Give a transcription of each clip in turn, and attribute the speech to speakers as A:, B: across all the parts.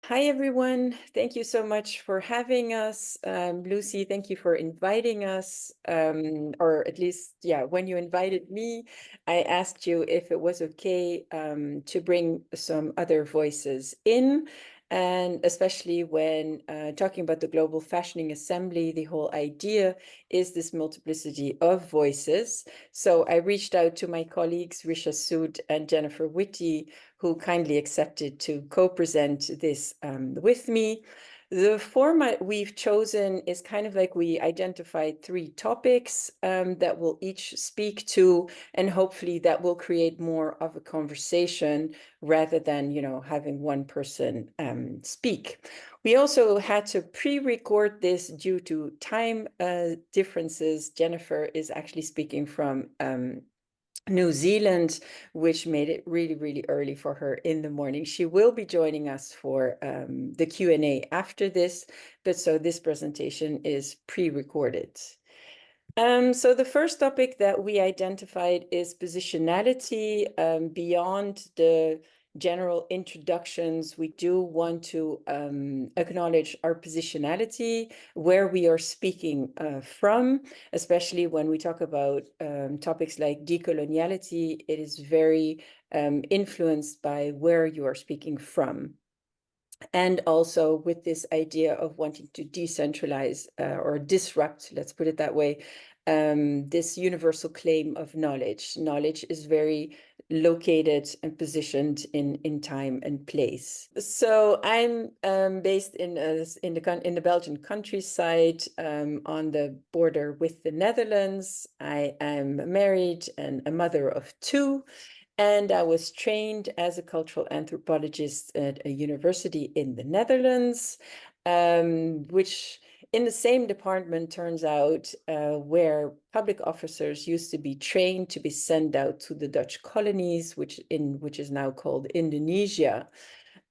A: Hi, everyone. Thank you so much for having us. Lucy, thank you for inviting us, or at least, yeah, when you invited me, I asked you if it was okay to bring some other voices in. And especially when talking about the Global Fashioning Assembly, the whole idea is this multiplicity of voices. So I reached out to my colleagues, Richa, Sood, and Jennifer Whitty, who kindly accepted to co-present this with me. The format we've chosen is kind of like we identified 3 topics that we'll each speak to, and hopefully that will create more of a conversation rather than, having one person speak. We also had to pre-record this due to time differences. Jennifer is actually speaking from New Zealand, which made it really, really early for her in the morning. She will be joining us for the Q&A after this, but so this presentation is pre-recorded. So the first topic that we identified is positionality. Beyond the general introductions, we do want to acknowledge our positionality, where we are speaking from, especially when we talk about topics like decoloniality. It is very influenced by where you are speaking from. And also with this idea of wanting to decentralize or disrupt, let's put it that way, this universal claim of knowledge. Knowledge is very located and positioned in time and place. So I'm based in the Belgian countryside on the border with the Netherlands. I am married and a mother of 2. And I was trained as a cultural anthropologist at a university in the Netherlands, which in the same department turns out where public officers used to be trained to be sent out to the Dutch colonies, which is now called Indonesia.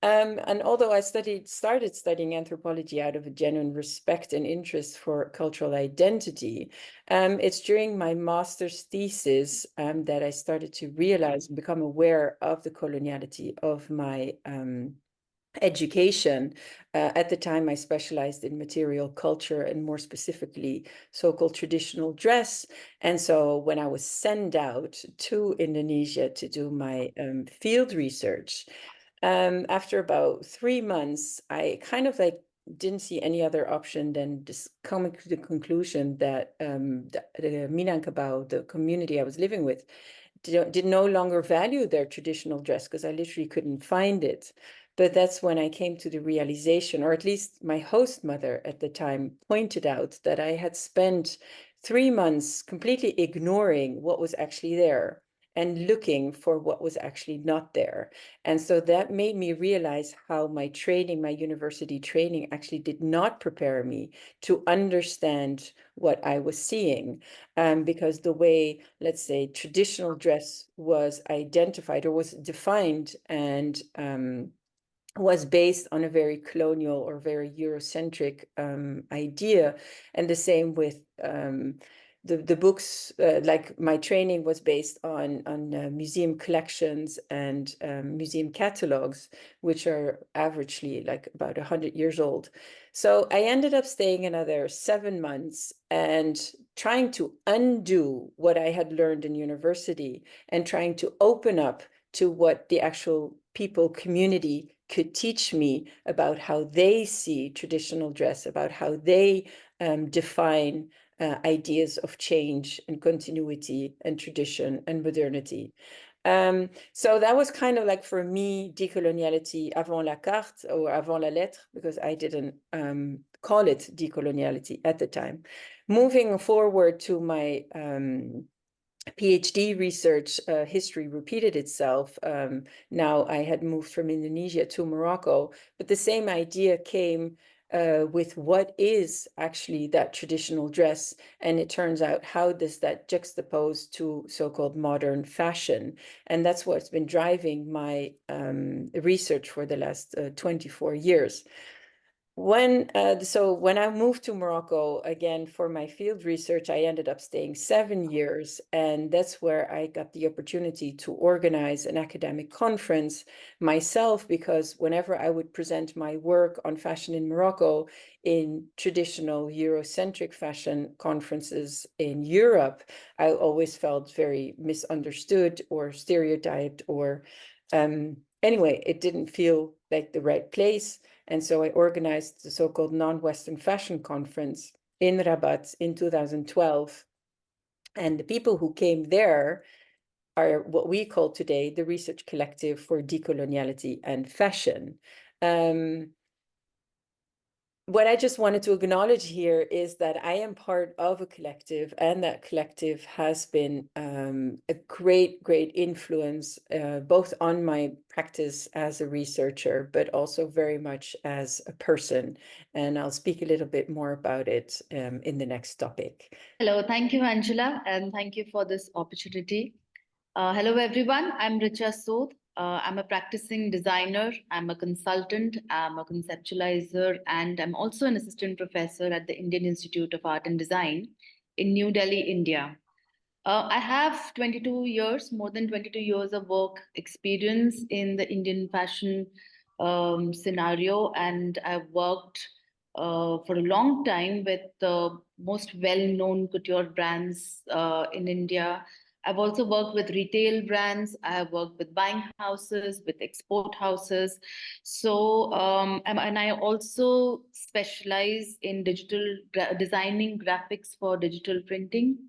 A: And although I started studying anthropology out of a genuine respect and interest for cultural identity, it's during my master's thesis that I started to realize and become aware of the coloniality of my education. At the time, I specialized in material culture and more specifically, so-called traditional dress. And so when I was sent out to Indonesia to do my field research, after about 3 months, I kind of like didn't see any other option than just coming to the conclusion that the Minangkabau, the community I was living with, did no longer value their traditional dress because I literally couldn't find it. But that's when I came to the realization, or at least my host mother at the time pointed out, that I had spent 3 months completely ignoring what was actually there and looking for what was actually not there. And so that made me realize how my training, my university training, actually did not prepare me to understand what I was seeing. Because the way, let's say, traditional dress was identified or was defined and was based on a very colonial or very Eurocentric idea. And the same with the books, like my training was based on museum collections and museum catalogs, which are averagely like about 100 years old. So I ended up staying another 7 months and trying to undo what I had learned in university and trying to open up to what the actual people community could teach me about how they see traditional dress, about how they define ideas of change and continuity and tradition and modernity. So that was kind of like, for me, decoloniality avant la carte or avant la lettre, because I didn't call it decoloniality at the time. Moving forward to my PhD research, history repeated itself. Now I had moved from Indonesia to Morocco, but the same idea came with what is actually that traditional dress. And it turns out, how does that juxtapose to so-called modern fashion? And that's what's been driving my research for the last 24 years. When I moved to Morocco again for my field research, I ended up staying 7 years, and that's where I got the opportunity to organize an academic conference myself, because whenever I would present my work on fashion in Morocco in traditional Eurocentric fashion conferences in Europe, I always felt very misunderstood or stereotyped, or anyway, it didn't feel like the right place. And so I organized the so-called Non-Western Fashion Conference in Rabat in 2012. And the people who came there are what we call today the Research Collective for Decoloniality and Fashion. What I just wanted to acknowledge here is that I am part of a collective, and that collective has been a great, great influence, both on my practice as a researcher, but also very much as a person. And I'll speak a little bit more about it in the next topic.
B: Hello, thank you, Angela, and thank you for this opportunity. Hello, everyone. I'm Richa Sood. I'm a practicing designer, I'm a consultant, I'm a conceptualizer, and I'm also an assistant professor at the Indian Institute of Art and Design in New Delhi, India. I have 22 years, more than 22 years of work experience in the Indian fashion scenario, and I've worked for a long time with the most well-known couture brands in India. I've also worked with retail brands. I have worked with buying houses, with export houses. So, and I also specialize in designing graphics for digital printing,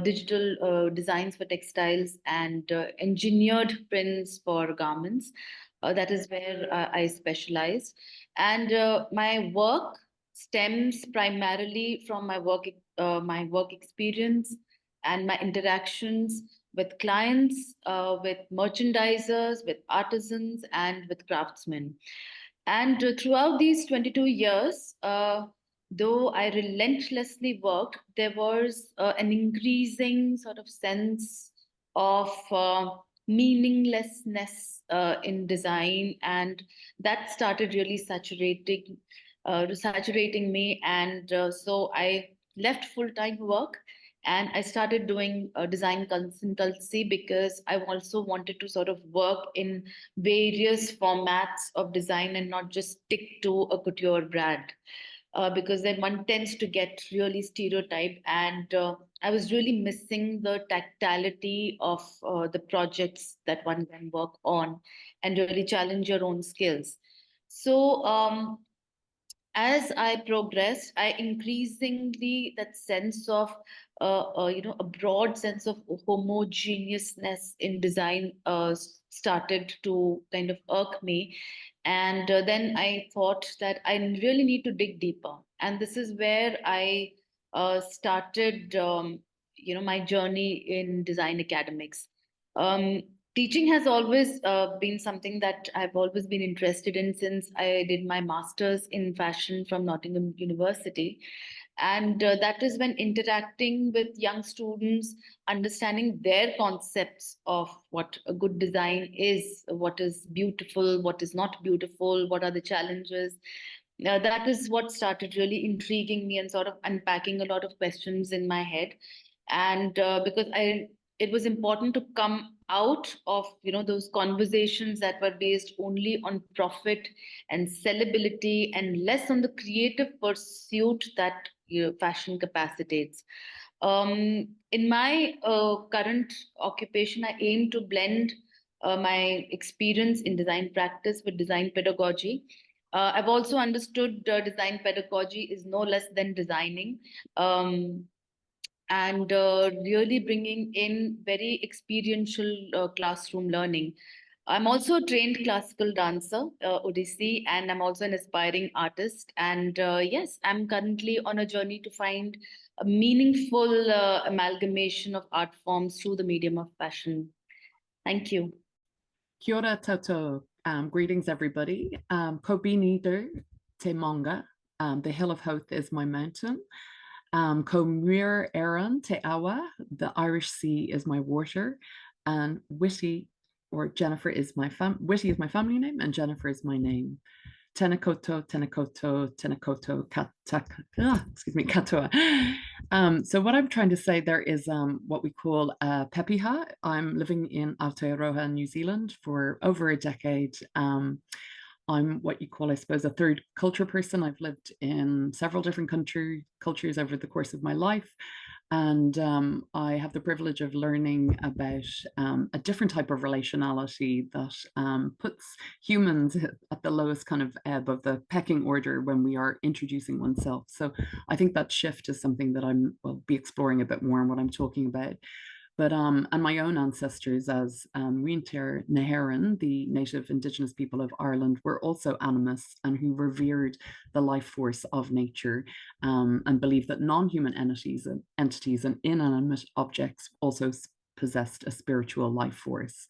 B: digital designs for textiles, and engineered prints for garments. That is where I specialize. And my work stems primarily from my work experience and my interactions with clients, with merchandisers, with artisans, and with craftsmen. And throughout these 22 years, though I relentlessly worked, there was an increasing sort of sense of meaninglessness in design, and that started really saturating me. And so I left full-time work and I started doing design consultancy, because I also wanted to sort of work in various formats of design and not just stick to a couture brand. Because then one tends to get really stereotyped, and I was really missing the tactility of the projects that one can work on and really challenge your own skills. So as I progressed, I increasingly that sense of a broad sense of homogeneousness in design started to kind of irk me, and then I thought that I really need to dig deeper, and this is where I started, my journey in design academics. Um, Teaching has always been something that I've always been interested in since I did my master's in fashion from Nottingham University. And that is when interacting with young students, understanding their concepts of what a good design is, what is beautiful, what is not beautiful, what are the challenges. That is what started really intriguing me and sort of unpacking a lot of questions in my head. And because it was important to come out of those conversations that were based only on profit and sellability and less on the creative pursuit that fashion capacitates. In my current occupation, I aim to blend my experience in design practice with design pedagogy. I've also understood design pedagogy is no less than designing. And really bringing in very experiential classroom learning. I'm also a trained classical dancer, Odissi, and I'm also an aspiring artist. And yes, I'm currently on a journey to find a meaningful amalgamation of art forms through the medium of fashion. Thank you.
C: Kia ora tatou. Greetings, everybody. Ko bini te manga. The Hill of Howth is my mountain. Ko muir Erin te awa. The Irish Sea is my water. And Whitty, or Jennifer, is my Whitty is my family name, and Jennifer is my name. Tenakoto, Tenakoto, Tenakoto, excuse me, Katoa. So what I'm trying to say there is what we call Pepiha. I'm living in Aotearoa, New Zealand for over a decade. I'm what you call, I suppose, a third culture person. I've lived in several different cultures over the course of my life. And I have the privilege of learning about a different type of relationality that puts humans at the lowest kind of ebb of the pecking order when we are introducing oneself. So I think that shift is something that will be exploring a bit more in what I'm talking about. But and my own ancestors as Reintir Naheran, the native indigenous people of Ireland, were also animists and who revered the life force of nature and believed that non-human entities and inanimate objects also possessed a spiritual life force.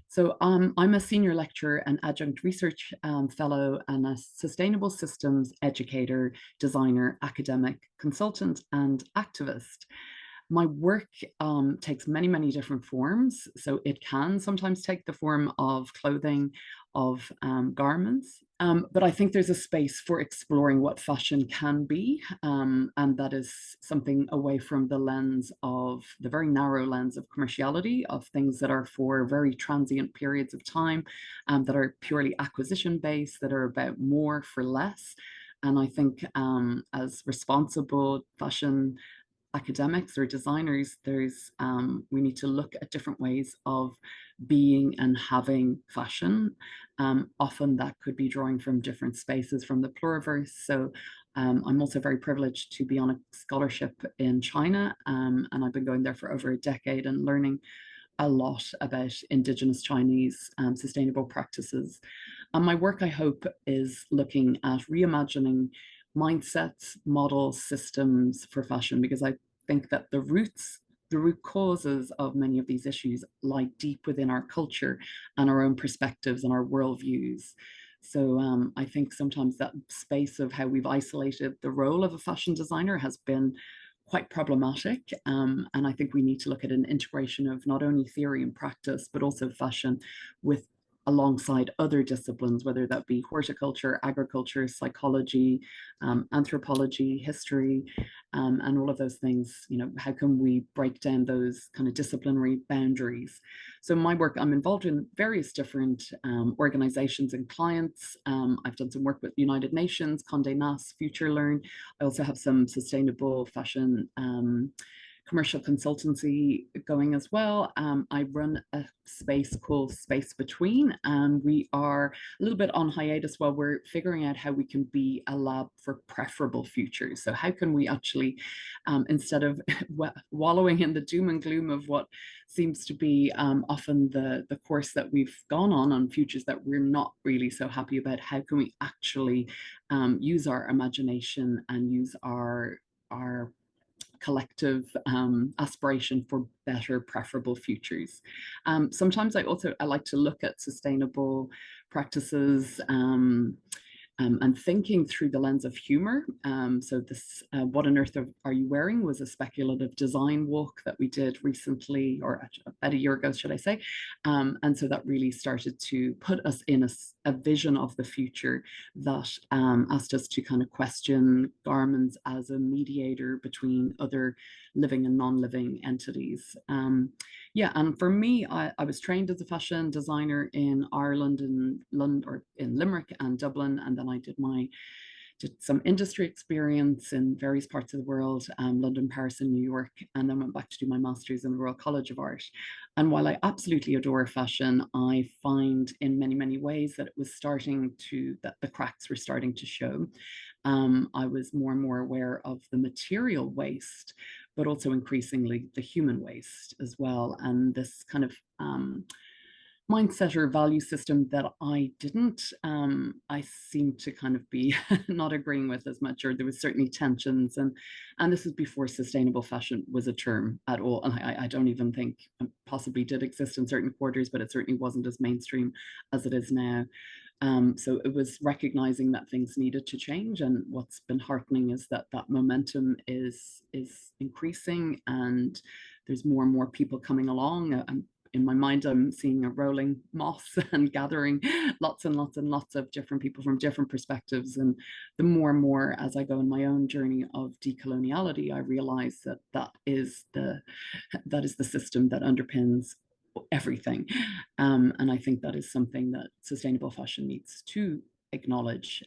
C: So I'm a senior lecturer and adjunct research fellow and a sustainable systems educator, designer, academic, consultant, and activist. My work takes many, many different forms. So it can sometimes take the form of clothing, of garments. But I think there's a space for exploring what fashion can be. And that is something away from the lens of the very narrow lens of commerciality, of things that are for very transient periods of time, that are purely acquisition based, that are about more for less. And I think as responsible fashion academics or designers, we need to look at different ways of being and having fashion. Often that could be drawing from different spaces from the pluriverse. So I'm also very privileged to be on a scholarship in China, and I've been going there for over a decade and learning a lot about Indigenous Chinese sustainable practices. And my work, I hope, is looking at reimagining mindsets, models, systems for fashion, because I think that the root causes of many of these issues lie deep within our culture and our own perspectives and our worldviews. So I think sometimes that space of how we've isolated the role of a fashion designer has been quite problematic. And I think we need to look at an integration of not only theory and practice, but also fashion with alongside other disciplines, whether that be horticulture, agriculture, psychology, anthropology, history, and all of those things. You know, how can we break down those kind of disciplinary boundaries? So my work, I'm involved in various different organizations and clients. I've done some work with United Nations, Condé Nast, Future Learn. I also have some sustainable fashion commercial consultancy going as well. I run a space called Space Between, and we are a little bit on hiatus while we're figuring out how we can be a lab for preferable futures. So how can we actually, instead of wallowing in the doom and gloom of what seems to be often the course that we've gone on futures that we're not really so happy about, how can we actually use our imagination and use our collective aspiration for better, preferable futures. Sometimes I like to look at sustainable practices and thinking through the lens of humor. So this, What on Earth Are You Wearing was a speculative design walk that we did recently, or about a year ago, should I say. And so that really started to put us in a vision of the future that asked us to kind of question garments as a mediator between other living and non-living entities. Yeah, and for me, I was trained as a fashion designer in Ireland and London, or in Limerick and Dublin, and then I did some industry experience in various parts of the world, London, Paris, and New York, and then went back to do my master's in the Royal College of Art. And while I absolutely adore fashion, I find in many, many ways that that the cracks were starting to show. I was more and more aware of the material waste, but also increasingly the human waste as well. And this kind of mindset or value system that I seem to kind of be not agreeing with as much, or there was certainly tensions, and this is before sustainable fashion was a term at all, and I don't even think possibly did exist in certain quarters, but it certainly wasn't as mainstream as it is now. So it was recognizing that things needed to change, and what's been heartening is that momentum is increasing, and there's more and more people coming along. in my mind, I'm seeing a rolling moss and gathering lots and lots and lots of different people from different perspectives. And the more and more as I go in my own journey of decoloniality, I realize that that is the system that underpins everything. And I think that is something that sustainable fashion needs to acknowledge,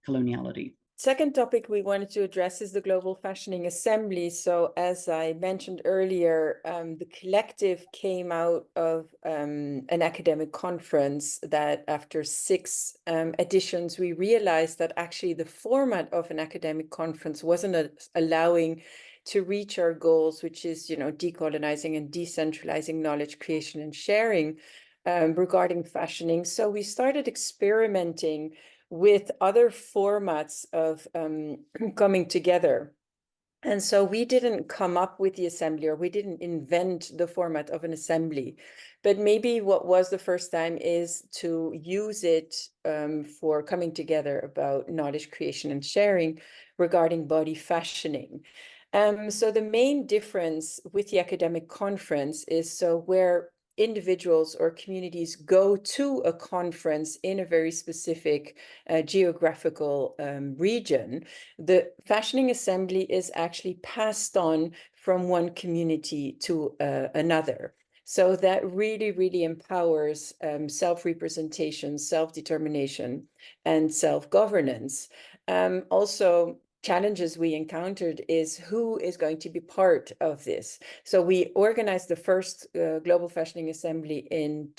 C: coloniality.
A: Second topic we wanted to address is the Global Fashioning Assembly. So as I mentioned earlier, the collective came out of an academic conference that after 6 editions, we realized that actually the format of an academic conference wasn't allowing to reach our goals, which is, you know, decolonizing and decentralizing knowledge creation and sharing regarding fashioning. So we started experimenting with other formats of coming together. And so we didn't come up with the assembly, or we didn't invent the format of an assembly, but maybe what was the first time is to use it for coming together about knowledge creation and sharing regarding body fashioning. So the main difference with the academic conference is, so where individuals or communities go to a conference in a very specific geographical region, the fashioning assembly is actually passed on from one community to another. So that really, really empowers self-representation, self-determination, and self-governance. Also, challenges we encountered is who is going to be part of this. So we organized the first Global Fashioning Assembly in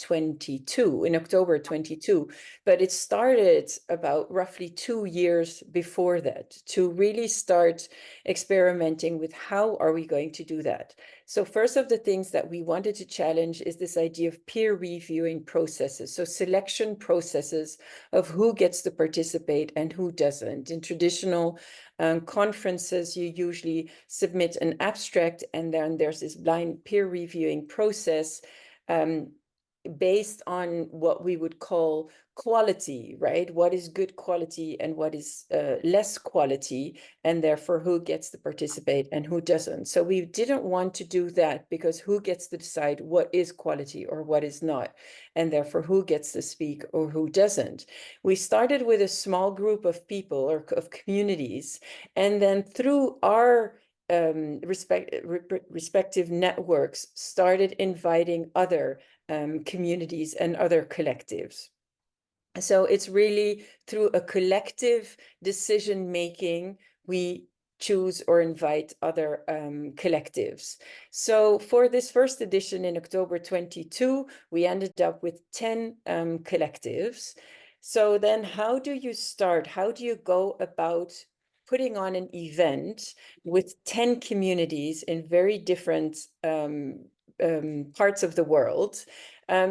A: October 22, but it started about roughly 2 years before that to really start experimenting with how are we going to do that. So first of the things that we wanted to challenge is this idea of peer reviewing processes. So selection processes of who gets to participate and who doesn't. In traditional conferences, you usually submit an abstract, and then there's this blind peer reviewing process based on what we would call quality, right? What is good quality and what is less quality, and therefore who gets to participate and who doesn't. So we didn't want to do that, because who gets to decide what is quality or what is not, and therefore who gets to speak or who doesn't. We started with a small group of people or of communities, and then through our respective networks started inviting other communities and other collectives. So it's really through a collective decision making we choose or invite other collectives. So for this first edition in October 22, we ended up with 10 collectives. So then how do you start? How do you go about putting on an event with 10 communities in very different parts of the world?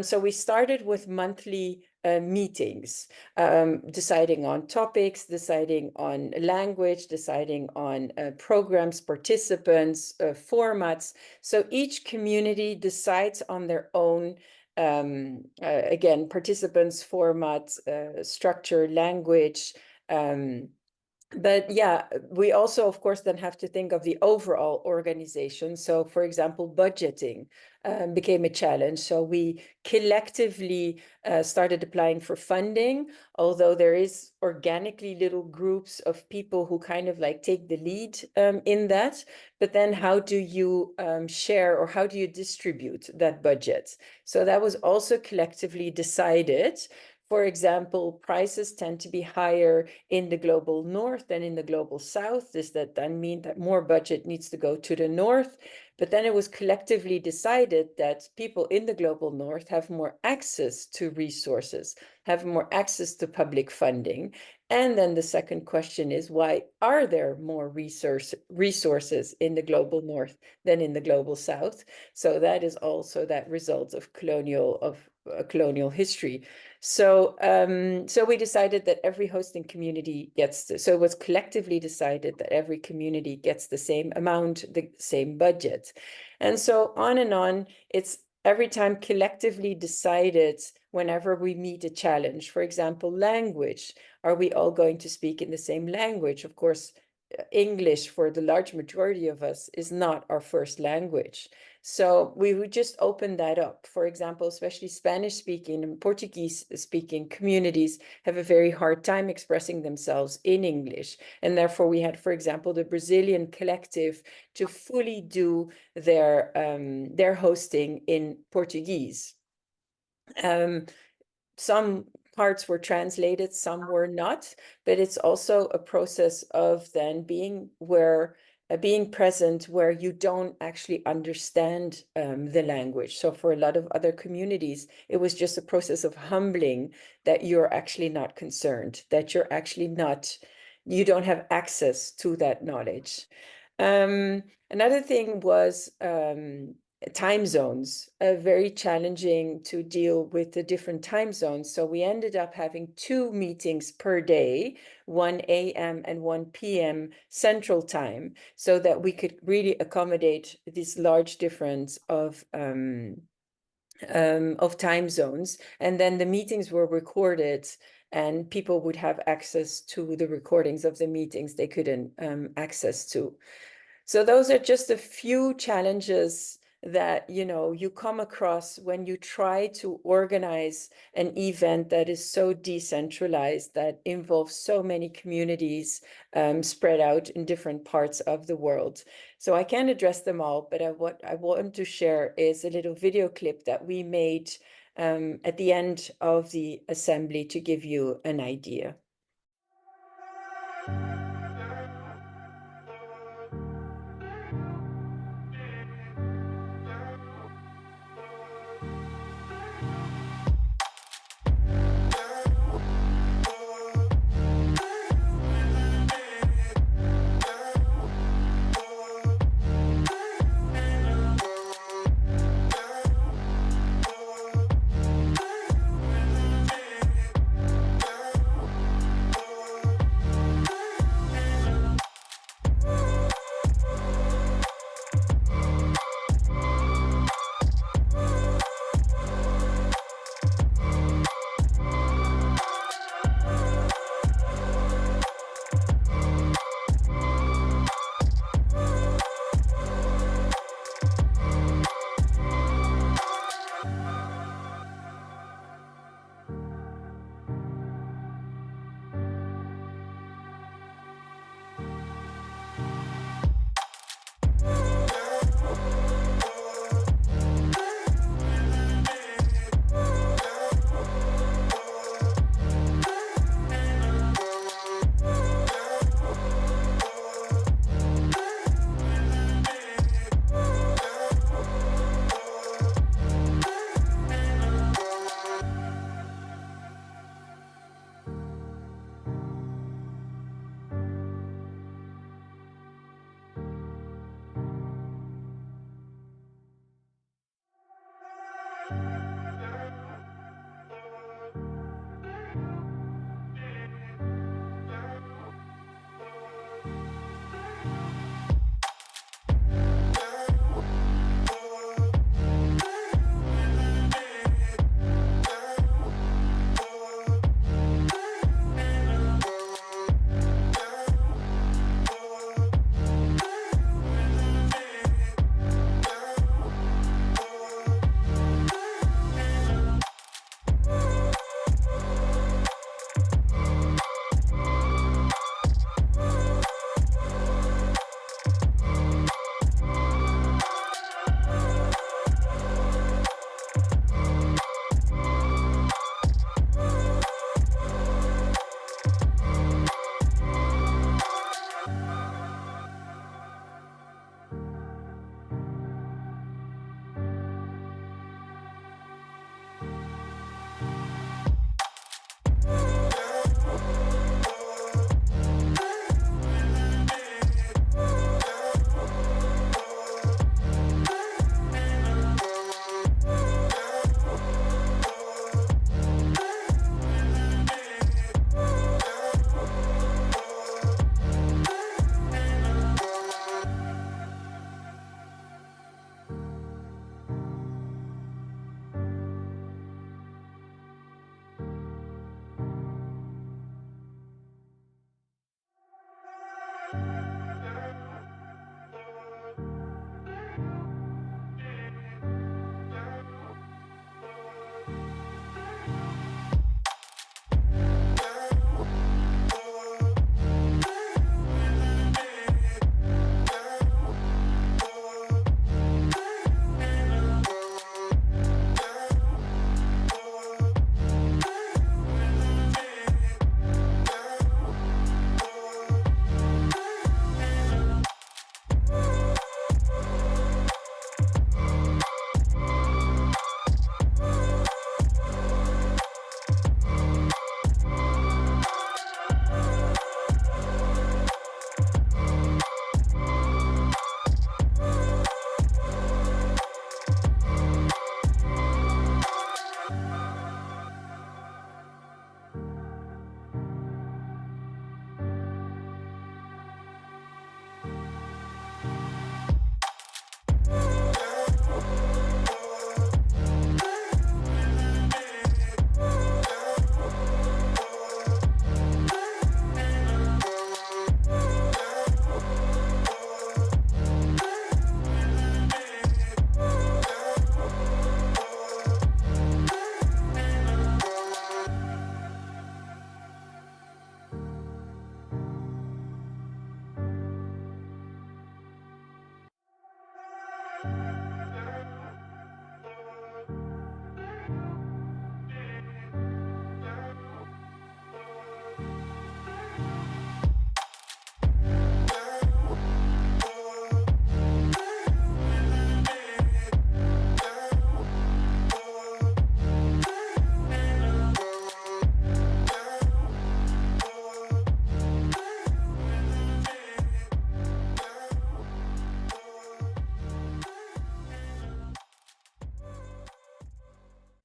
A: So we started with monthly meetings, deciding on topics, deciding on language, deciding on programs, participants, formats. So each community decides on their own, again, participants, formats, structure, language. But yeah, we also, of course, then have to think of the overall organization. So, for example, budgeting became a challenge. So we collectively started applying for funding, although there is organically little groups of people who kind of like take the lead in that. But then how do you share, or how do you distribute that budget? So that was also collectively decided. For example, prices tend to be higher in the global north than in the global south. Does that then mean that more budget needs to go to the north? But then it was collectively decided that people in the global north have more access to resources, have more access to public funding. And then the second question is, why are there more resources in the global north than in the global south? So that is also that result of colonial history. So we decided that every hosting community so it was collectively decided that every community gets the same amount, the same budget. And so on and on, it's every time collectively decided whenever we meet a challenge. For example, language. Are we all going to speak in the same language? Of course, English, for the large majority of us, is not our first language. So we would just open that up. For example, especially Spanish speaking and Portuguese speaking communities have a very hard time expressing themselves in English. And therefore we had, for example, the Brazilian collective to fully do their hosting in Portuguese. Some parts were translated, some were not, but it's also a process of then being present where you don't actually understand the language. So for a lot of other communities, it was just a process of humbling that you're actually not concerned, that you don't have access to that knowledge. Another thing was time zones, very challenging to deal with the different time zones. So we ended up having 2 meetings per day, 1 a.m. and 1 p.m. Central Time, so that we could really accommodate this large difference of time zones. And then the meetings were recorded, and people would have access to the recordings of the meetings they couldn't access to. So those are just a few challenges that you come across when you try to organize an event that is so decentralized, that involves so many communities spread out in different parts of the world. So I can't address them all, but what I want to share is a little video clip that we made at the end of the assembly to give you an idea.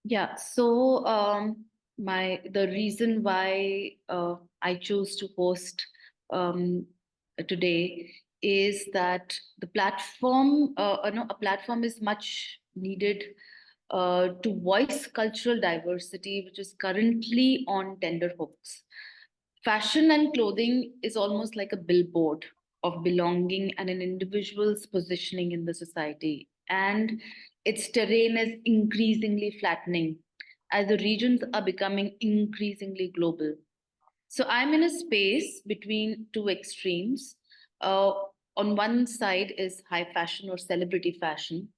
B: Yeah, so the reason why I chose to host um, today is that the platform, a platform is much needed to voice cultural diversity, which is currently on tender hooks. Fashion and clothing is almost like a billboard of belonging and an individual's positioning in the society. And its terrain is increasingly flattening as the regions are becoming increasingly global. So I'm in a space between two extremes. Uh, on one side is high fashion or celebrity fashion.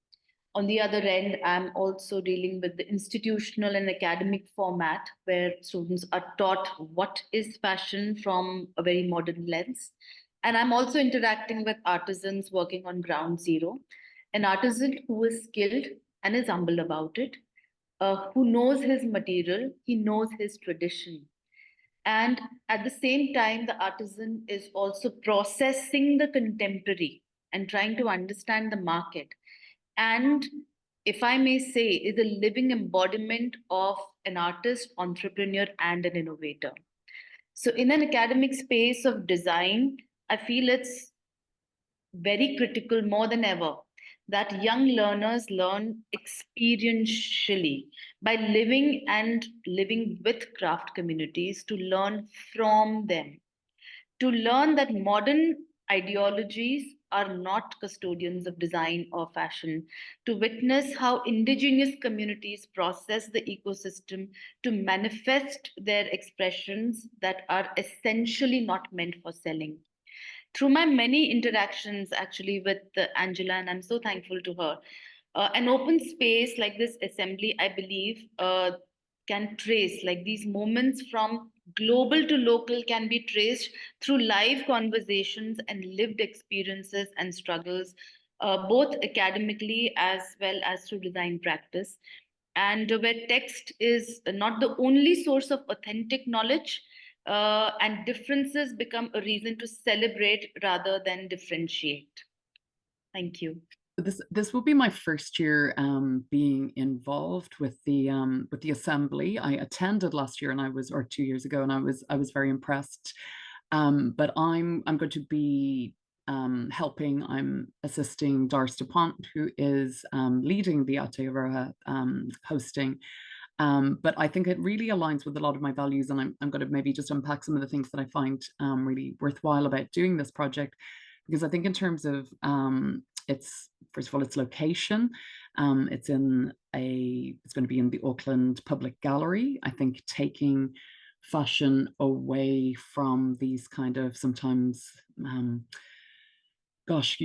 B: On the other end, I'm also dealing with the institutional and academic format where students are taught what is fashion from a very modern lens. And I'm also interacting with artisans working on ground zero, an artisan who is skilled and is humble about it, who knows his material, he knows his tradition. And at the same time, the artisan is also processing the contemporary and trying to understand the market. And if I may say, is a living embodiment of an artist, entrepreneur, and an innovator. So, in an academic space of design, I feel it's very critical more than ever that young learners learn experientially by living and living with craft communities to learn from them, to learn that modern ideologies are not custodians of design or fashion, to witness how indigenous communities process the ecosystem to manifest their expressions that are essentially not meant for selling. Through my many interactions actually with Angela, and I'm so thankful to her, an open space like this assembly, I believe, can trace like these moments from global to local can be traced through live conversations and lived experiences and struggles, both academically as well as through design practice. And where text is not the only source of authentic knowledge, and differences become a reason to celebrate rather than differentiate. Thank you.
C: This will be my first year being involved with the assembly. I attended last year, and or 2 years ago, and I was very impressed. But I'm going to be helping. I'm assisting Doris DuPont, who is leading the Aotearoa hosting. But I think it really aligns with a lot of my values, and I'm going to maybe just unpack some of the things that I find really worthwhile about doing this project, because I think in terms of its, first of all, its location, it's going to be in the Auckland Public Gallery. I think taking fashion away from these kind of sometimes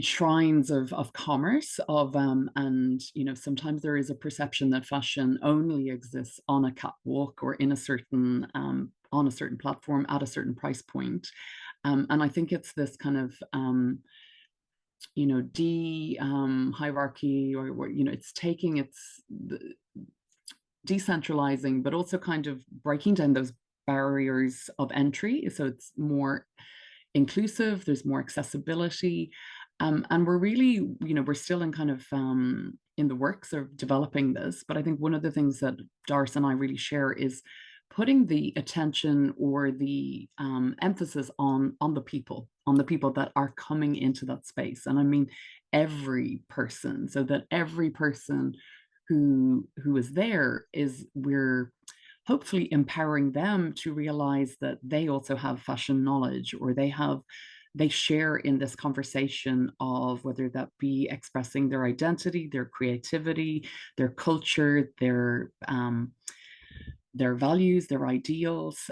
C: shrines of commerce and sometimes there is a perception that fashion only exists on a catwalk or in a certain on a certain platform at a certain price point, and I think it's this kind of hierarchy, or it's taking decentralizing, but also kind of breaking down those barriers of entry, so it's more inclusive, there's more accessibility, and we're really, we're still in kind of in the works of developing this. But I think one of the things that Doris and I really share is putting the attention or the emphasis on the people that are coming into that space, and I mean every person, so that every person who is there we're hopefully empowering them to realize that they also have fashion knowledge, or they share in this conversation of whether that be expressing their identity, their creativity, their culture, their their values, their ideals.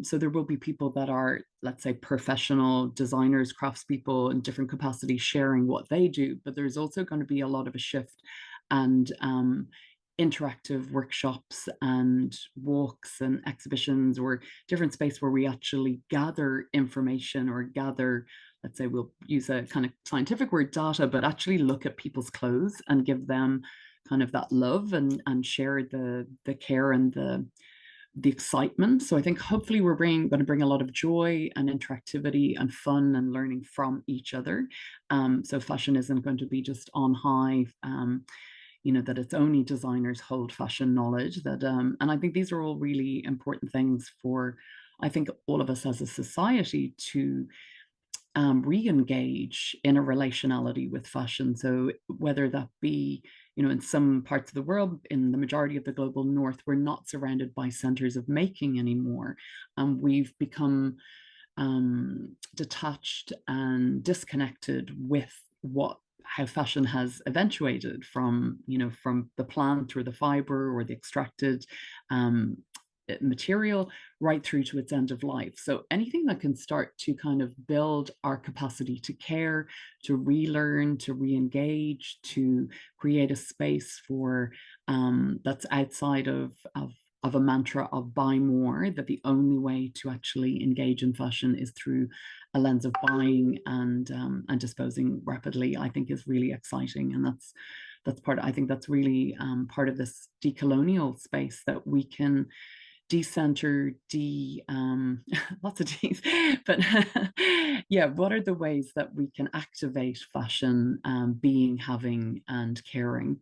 C: So there will be people that are, let's say, professional designers, craftspeople in different capacities sharing what they do, but there's also going to be a lot of a shift and interactive workshops and walks and exhibitions or different space where we actually gather information or gather, let's say we'll use a kind of scientific word, data, but actually look at people's clothes and give them kind of that love and share the care and the excitement. So I think hopefully we're going to bring a lot of joy and interactivity and fun and learning from each other. So fashion isn't going to be just on high, you know, that it's only designers hold fashion knowledge. That and I think these are all really important things for, I think, all of us as a society to re-engage in a relationality with fashion. So whether that be, you know, in some parts of the world, in the majority of the global north, we're not surrounded by centers of making anymore. We've become detached and disconnected with how fashion has eventuated from, you know, from the plant or the fiber or the extracted material right through to its end of life. So anything that can start to kind of build our capacity to care, to relearn, to re-engage, to create a space for that's outside of a mantra of buy more, that the only way to actually engage in fashion is through a lens of buying and disposing rapidly, I think is really exciting. And that's part, I think that's really part of this decolonial space, that we can decenter, lots of D's, but yeah, what are the ways that we can activate fashion, being, having, and caring?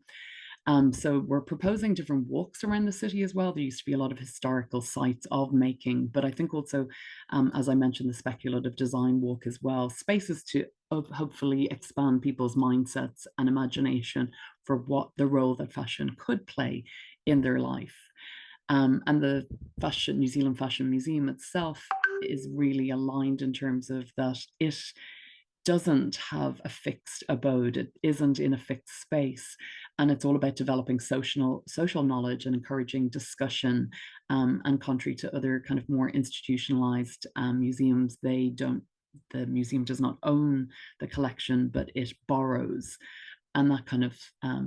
C: So we're proposing different walks around the city as well. There used to be a lot of historical sites of making, but I think also, as I mentioned, the speculative design walk as well, spaces to hopefully expand people's mindsets and imagination for what the role that fashion could play in their life. And the New Zealand Fashion Museum itself is really aligned in terms of that it doesn't have a fixed abode. It isn't in a fixed space. And it's all about developing social knowledge and encouraging discussion. And contrary to other kind of more institutionalized museums, the museum does not own the collection, but it borrows. And that kind of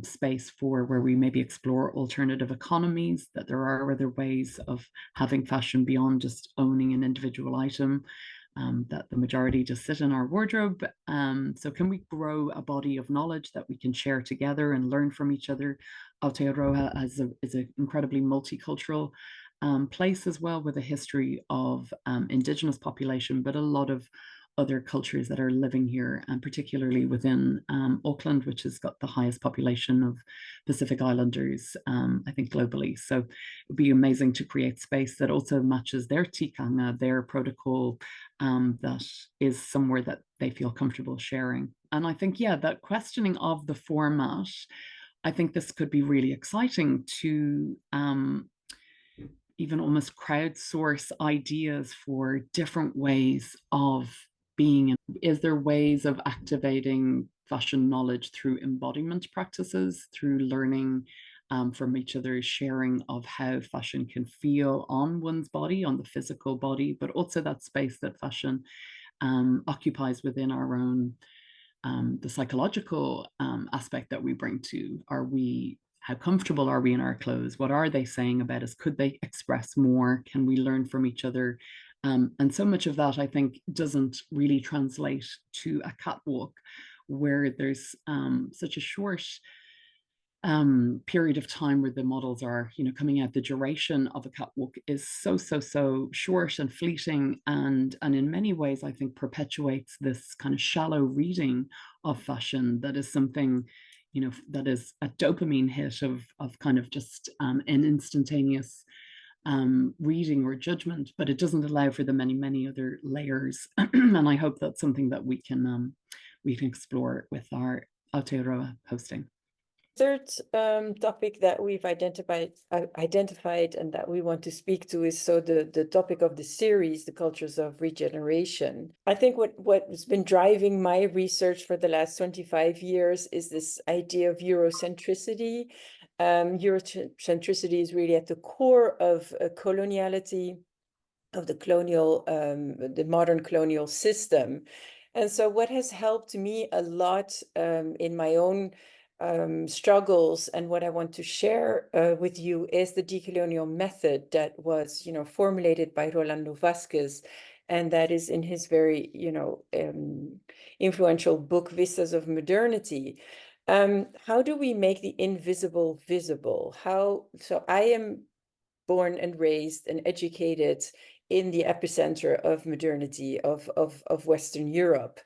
C: space for where we maybe explore alternative economies, that there are other ways of having fashion beyond just owning an individual item, that the majority just sit in our wardrobe. So can we grow a body of knowledge that we can share together and learn from each other? Aotearoa is an incredibly multicultural place as well, with a history of Indigenous population, but a lot of other cultures that are living here, and particularly within Auckland, which has got the highest population of Pacific Islanders, I think, globally. So it would be amazing to create space that also matches their tikanga, their protocol, that is somewhere that they feel comfortable sharing. And I think, yeah, that questioning of the format, I think this could be really exciting to even almost crowdsource ideas for different ways of being. Is there ways of activating fashion knowledge through embodiment practices, through learning from each other, sharing of how fashion can feel on one's body, on the physical body, but also that space that fashion occupies within our own, the psychological aspect that we bring to, how comfortable are we in our clothes? What are they saying about us? Could they express more? Can we learn from each other? And so much of that, I think, doesn't really translate to a catwalk, where there's such a short period of time where the models are, you know, coming out. The duration of a catwalk is so short and fleeting, and in many ways, I think, perpetuates this kind of shallow reading of fashion that is something, you know, that is a dopamine hit of kind of just an instantaneous reading or judgment, but it doesn't allow for the many other layers. And I hope that's something that we can explore with our Aotearoa hosting.
A: Third topic that we've identified and that we want to speak to is the topic of the series, the cultures of regeneration. I think what's been driving my research for the last 25 years is this idea of Eurocentricity, Eurocentricity is really at the core of coloniality, of the modern colonial system. And so what has helped me a lot in my own struggles, and what I want to share with you, is the decolonial method that was, formulated by Rolando Vasquez, and that is in his very, influential book, Vistas of Modernity. How do we make the invisible visible? So I am born and raised and educated in the epicenter of modernity of Western Europe.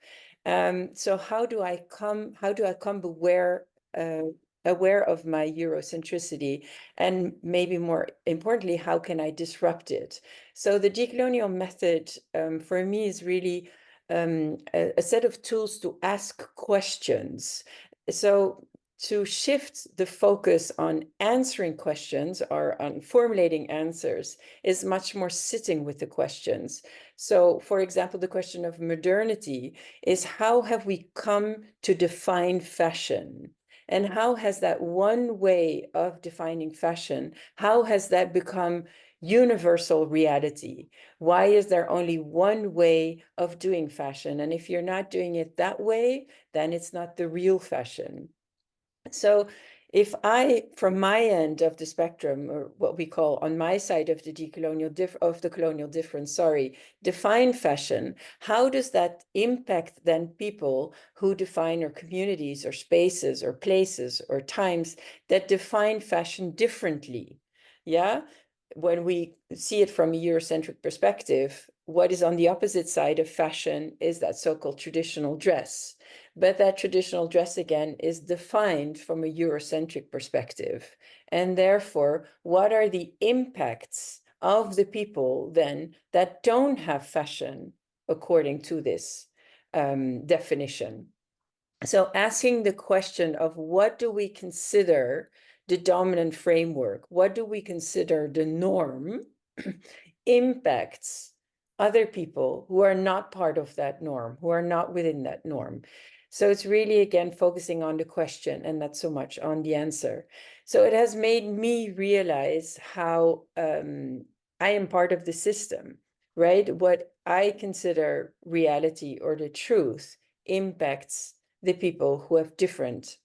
A: So how do I come aware of my Eurocentricity, and maybe more importantly, how can I disrupt it? So the decolonial method for me is really a set of tools to ask questions. So to shift the focus on answering questions or on formulating answers is much more sitting with the questions. So, for example, the question of modernity is, how have we come to define fashion? And how has that one way of defining fashion, how has that become universal reality? Why is there only one way of doing fashion? And if you're not doing it that way, then it's not the real fashion. So if I, from my end of the spectrum, or what we call on my side of the colonial difference, define fashion, how does that impact then people who define, or communities or spaces or places or times that define fashion differently? Yeah. When we see it from a Eurocentric perspective, what is on the opposite side of fashion is that so-called traditional dress. But that traditional dress, again, is defined from a Eurocentric perspective. And therefore, what are the impacts of the people then that don't have fashion according to this definition? So asking the question of, what do we consider the dominant framework? What do we consider the norm? Impacts other people who are not part of that norm, who are not within that norm. So it's really, again, focusing on the question and not so much on the answer. So it has made me realize how I am part of the system, right? What I consider reality or the truth impacts the people who have different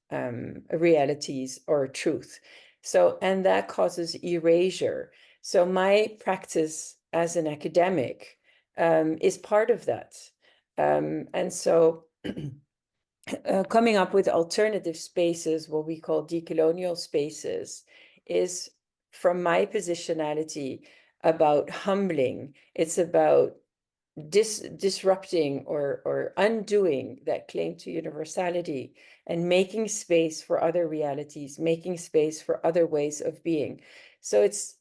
A: realities or truth. So, and that causes erasure. So my practice as an academic is part of that. And so coming up with alternative spaces, what we call decolonial spaces, is, from my positionality, about humbling. It's about disrupting or undoing that claim to universality, and making space for other realities, making space for other ways of being. So it's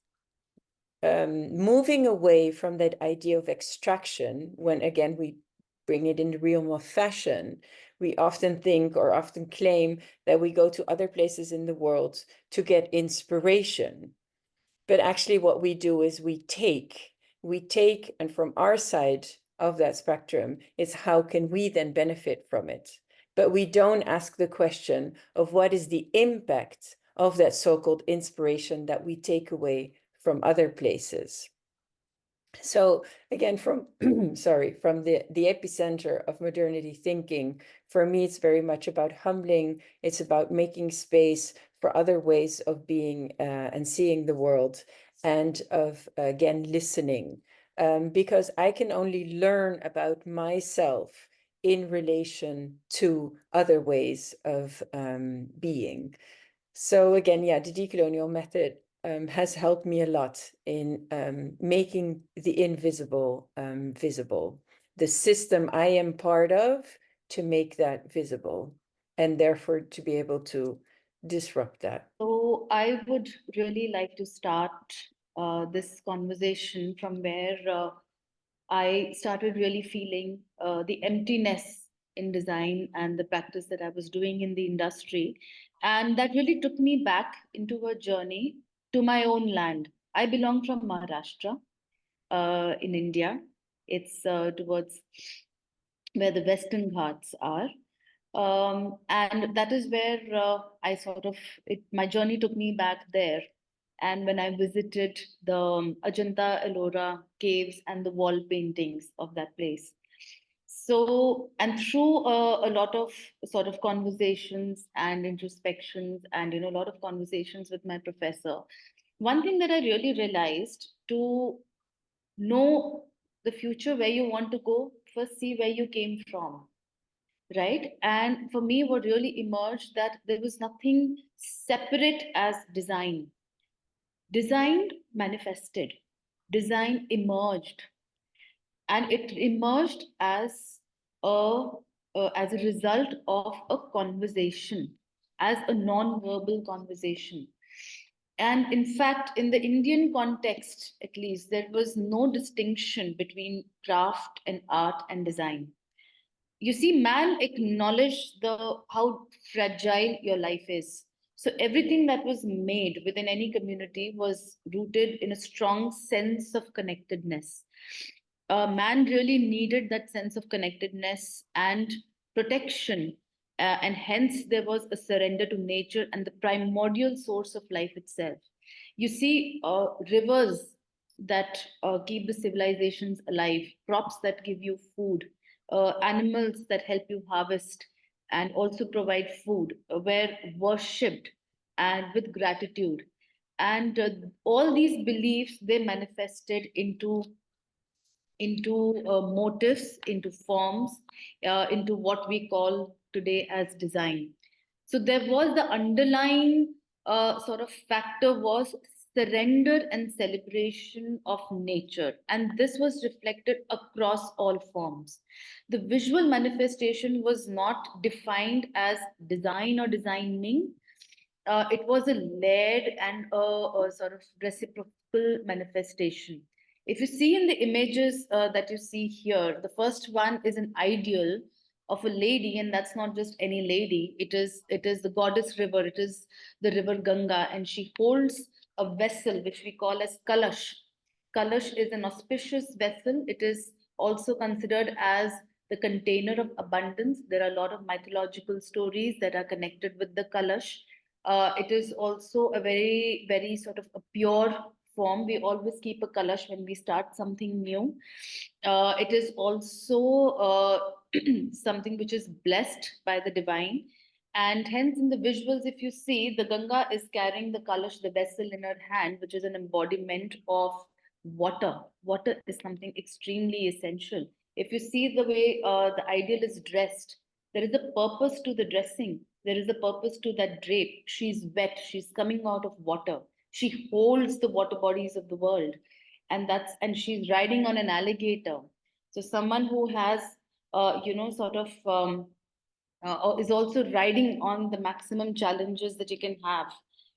A: moving away from that idea of extraction. When, again, we bring it in the realm of fashion, we often think or often claim that we go to other places in the world to get inspiration. But actually what we do is we take, and from our side of that spectrum, is how can we then benefit from it? But we don't ask the question of, what is the impact of that so-called inspiration that we take away from other places? So again, from from the epicenter of modernity thinking, for me, it's very much about humbling. It's about making space for other ways of being and seeing the world, and of, again, listening. Because I can only learn about myself in relation to other ways of being. So again, yeah, the decolonial method has helped me a lot in making the invisible visible. The system I am part of, to make that visible, and therefore to be able to disrupt that.
B: So I would really like to start this conversation from where I started really feeling the emptiness in design and the practice that I was doing in the industry. And that really took me back into a journey to my own land. I belong from Maharashtra in India. It's towards where the Western Ghats are. And that is where my journey took me back there. And when I visited the Ajanta Ellora caves and the wall paintings of that place. So, and through a lot of sort of conversations and introspections and, a lot of conversations with my professor, one thing that I really realized, to know the future, where you want to go, first see where you came from, right? And for me, what really emerged, that there was nothing separate as design. Design manifested, design emerged, and it emerged a as a result of a conversation, as a non-verbal conversation. And in fact, in the Indian context, at least, there was no distinction between craft and art and design. You see, man acknowledged the how fragile your life is. So everything that was made within any community was rooted in a strong sense of connectedness. Man really needed that sense of connectedness and protection, and hence there was a surrender to nature and the primordial source of life itself. You see, rivers that keep the civilizations alive, crops that give you food, animals that help you harvest and also provide food, were worshipped and with gratitude. And all these beliefs, they manifested into motifs, into forms, into what we call today as design. So there was the underlying sort of factor was surrender and celebration of nature, and this was reflected across all forms. The visual manifestation was not defined as design or designing. It was a layered and a sort of reciprocal manifestation. If you see in the images that you see here, the first one is an ideal of a lady, and that's not just any lady. It is the goddess river. It is the river Ganga, and she holds a vessel which we call as kalash. Kalash is an auspicious vessel. It is also considered as the container of abundance. There are a lot of mythological stories that are connected with the kalash. It is also a very, very sort of a pure form. We always keep a kalash when we start something new. It is also something which is blessed by the divine. And hence, in the visuals, if you see, the Ganga is carrying the kalash, the vessel in her hand, which is an embodiment of water. Water is something extremely essential. If you see the way the ideal is dressed, there is a purpose to the dressing. There is a purpose to that drape. She's wet. She's coming out of water. She holds the water bodies of the world, and she's riding on an alligator. So someone who has, sort of is also riding on the maximum challenges that you can have,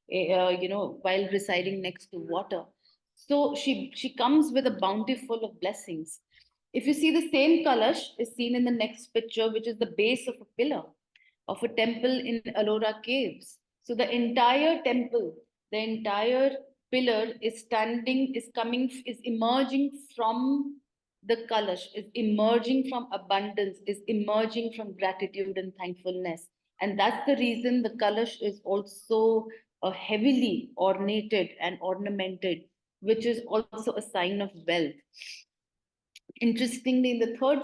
B: while residing next to water. So she comes with a bounty full of blessings. If you see, the same kalash is seen in the next picture, which is the base of a pillar of a temple in Ellora caves. So the entire temple, the entire pillar is standing, is coming, is emerging from the kalash, is emerging from abundance, is emerging from gratitude and thankfulness. And that's the reason the kalash is also heavily ornated and ornamented, which is also a sign of wealth. Interestingly, in the third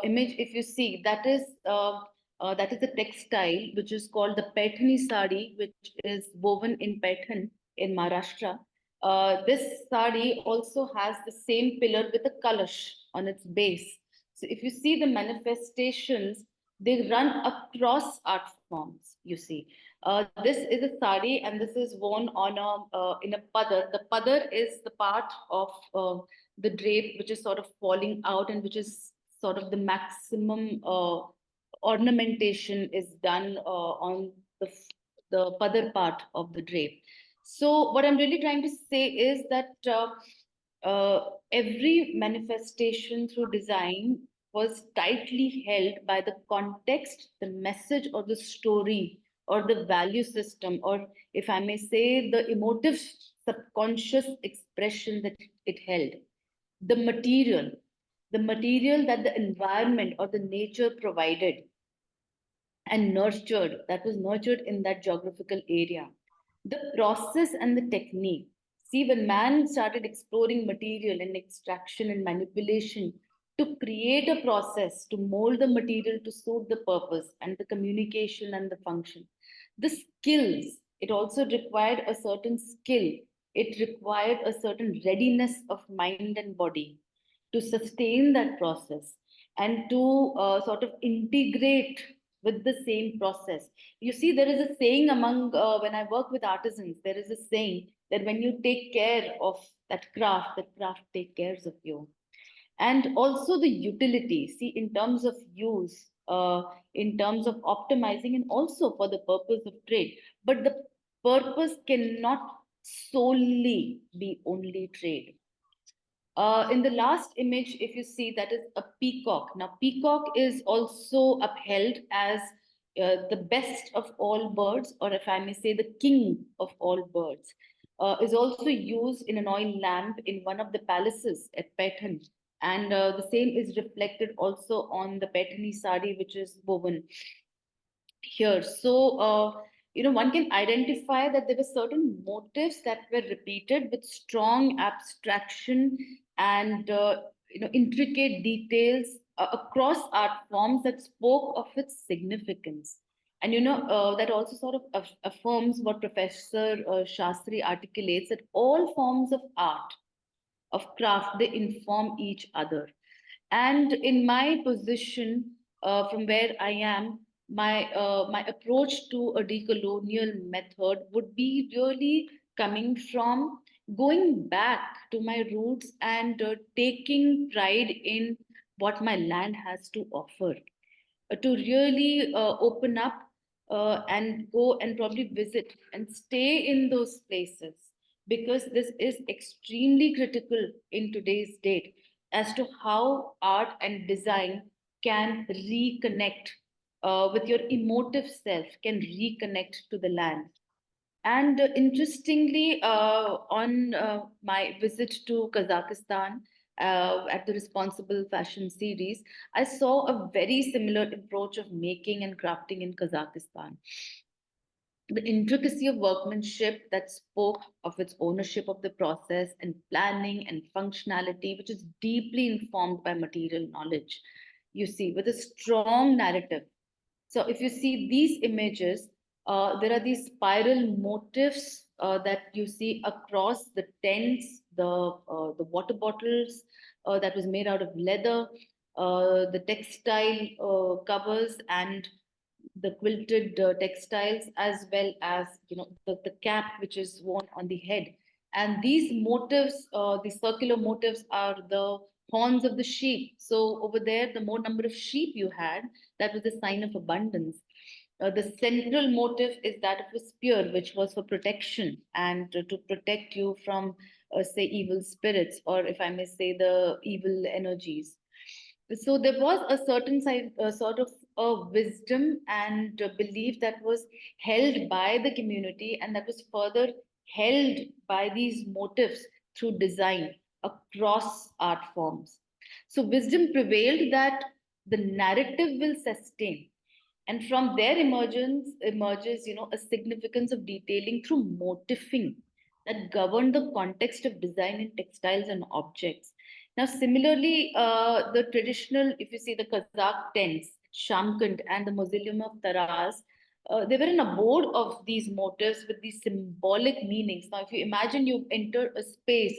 B: image, if you see, that is a textile which is called the Paithani sari, which is woven in Paithan in Maharashtra. This sari also has the same pillar with a kalash on its base. So if you see the manifestations, they run across art forms. You see, this is a sari, and this is worn on a in a padar. The padar is the part of the drape which is sort of falling out, and which is sort of the maximum ornamentation is done on the other part of the drape. So what I'm really trying to say is that every manifestation through design was tightly held by the context, the message, or the story, or the value system, or if I may say, the emotive subconscious expression that it held. The material that the environment or the nature provided. and nurtured, that was nurtured in that geographical area. The process and the technique. See, when man started exploring material and extraction and manipulation to create a process to mold the material to suit the purpose and the communication and the function, the skills, it also required a certain skill, it required a certain readiness of mind and body to sustain that process and to sort of integrate with the same process. You see, there is a saying among, when I work with artisans, there is a saying that when you take care of that craft take cares of you. And also the utility, see, in terms of use, in terms of optimizing, and also for the purpose of trade. But the purpose cannot solely be only trade. In the last image, if you see, that is a peacock. Now, peacock is also upheld as the best of all birds, or if I may say, the king of all birds. Is also used in an oil lamp in one of the palaces at Paitan. And the same is reflected also on the Paithani sari, which is woven here. So, one can identify that there were certain motives that were repeated with strong abstraction and, intricate details across art forms that spoke of its significance. And, that also sort of affirms what Professor Shastri articulates, that all forms of art, of craft, they inform each other. And in my position, from where I am, my approach to a decolonial method would be really coming from going back to my roots and taking pride in what my land has to offer, to really open up and go and probably visit and stay in those places, because this is extremely critical in today's date as to how art and design can reconnect with your emotive self, can reconnect to the land. And interestingly, on my visit to Kazakhstan at the Responsible Fashion series, I saw a very similar approach of making and crafting in Kazakhstan. The intricacy of workmanship that spoke of its ownership of the process and planning and functionality, which is deeply informed by material knowledge. You see, with a strong narrative. So if you see these images, there are these spiral motifs that you see across the tents, the water bottles that was made out of leather, the textile covers, and the quilted textiles, as well as the cap which is worn on the head. And these motifs, the circular motifs, are the horns of the sheep. So over there, the more number of sheep you had, that was a sign of abundance. The central motive is that of a spear, which was for protection and to protect you from, say, evil spirits, or if I may say, the evil energies. So there was a certain side, sort of a wisdom and a belief that was held by the community, and that was further held by these motifs through design across art forms. So wisdom prevailed that the narrative will sustain, and from their emergence emerges a significance of detailing through motifing that govern the context of design in textiles and objects. Now similarly, the traditional, if you see the Kazakh tents, Shamkund, and the mausoleum of Taraz, they were an abode of these motifs with these symbolic meanings. Now if you imagine you enter a space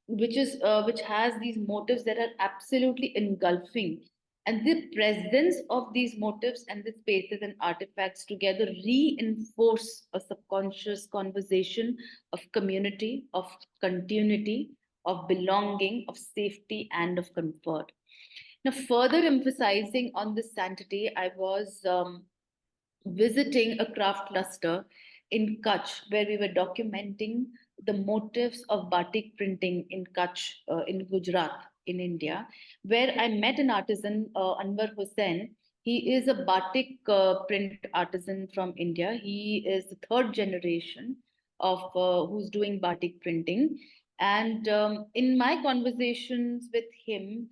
B: which has these motifs that are absolutely engulfing, and the presence of these motifs and the spaces and artifacts together reinforce a subconscious conversation of community, of continuity, of belonging, of safety, and of comfort. Now, further emphasizing on this sanctity, I was visiting a craft cluster in Kutch, where we were documenting the motifs of batik printing in Kutch, in Gujarat, in India, where I met an artisan, Anwar Hussain. He is a batik print artisan from India. He is the third generation of who's doing batik printing. And in my conversations with him,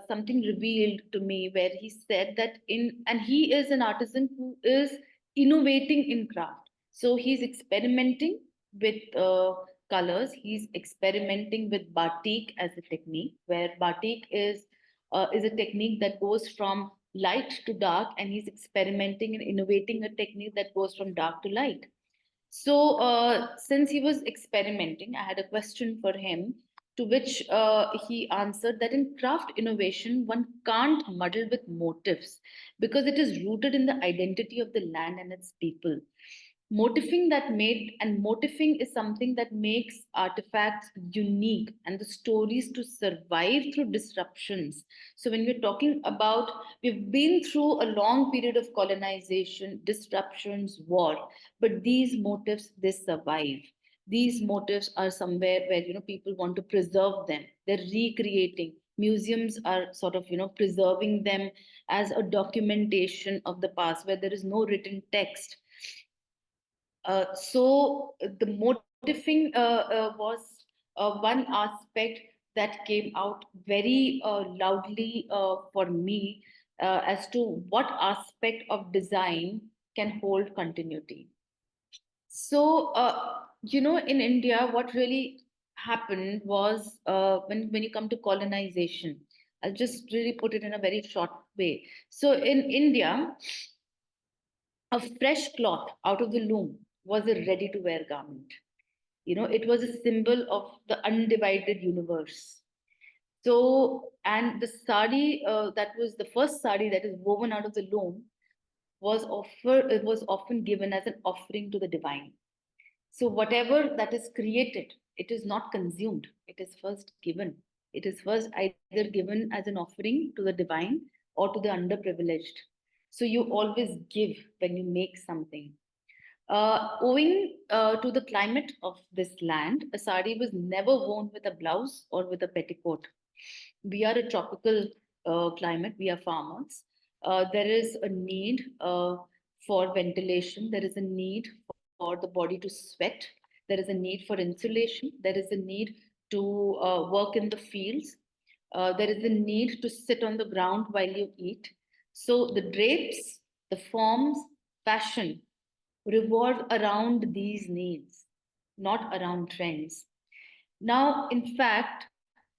B: something revealed to me where he said that and he is an artisan who is innovating in craft. So he's experimenting with colors. He's experimenting with batik as a technique, where batik is a technique that goes from light to dark, and he's experimenting and innovating a technique that goes from dark to light. So, since he was experimenting, I had a question for him, to which he answered that in craft innovation, one can't muddle with motives because it is rooted in the identity of the land and its people. Motifing is something that makes artifacts unique and the stories to survive through disruptions. So when we're talking about, we've been through a long period of colonization, disruptions, war, but these motifs, they survive. These motifs are somewhere where, people want to preserve them. They're recreating. Museums are sort of, preserving them as a documentation of the past where there is no written text. So the motifing was one aspect that came out very loudly for me as to what aspect of design can hold continuity. So, in India, what really happened was when you come to colonization, I'll just really put it in a very short way. So, in India, a fresh cloth out of the loom was a ready to wear garment. It was a symbol of the undivided universe. So, and the sari, that was the first sari that is woven out of the loom, it was often given as an offering to the divine. So, whatever that is created, it is not consumed, it is first given. It is first either given as an offering to the divine or to the underprivileged. So, you always give when you make something. Owing to the climate of this land, a sari was never worn with a blouse or with a petticoat. We are a tropical climate, we are farmers. There is a need for ventilation, there is a need for the body to sweat, there is a need for insulation, there is a need to work in the fields, there is a need to sit on the ground while you eat. So the drapes, the forms, fashion revolve around these needs, not around trends. Now, in fact,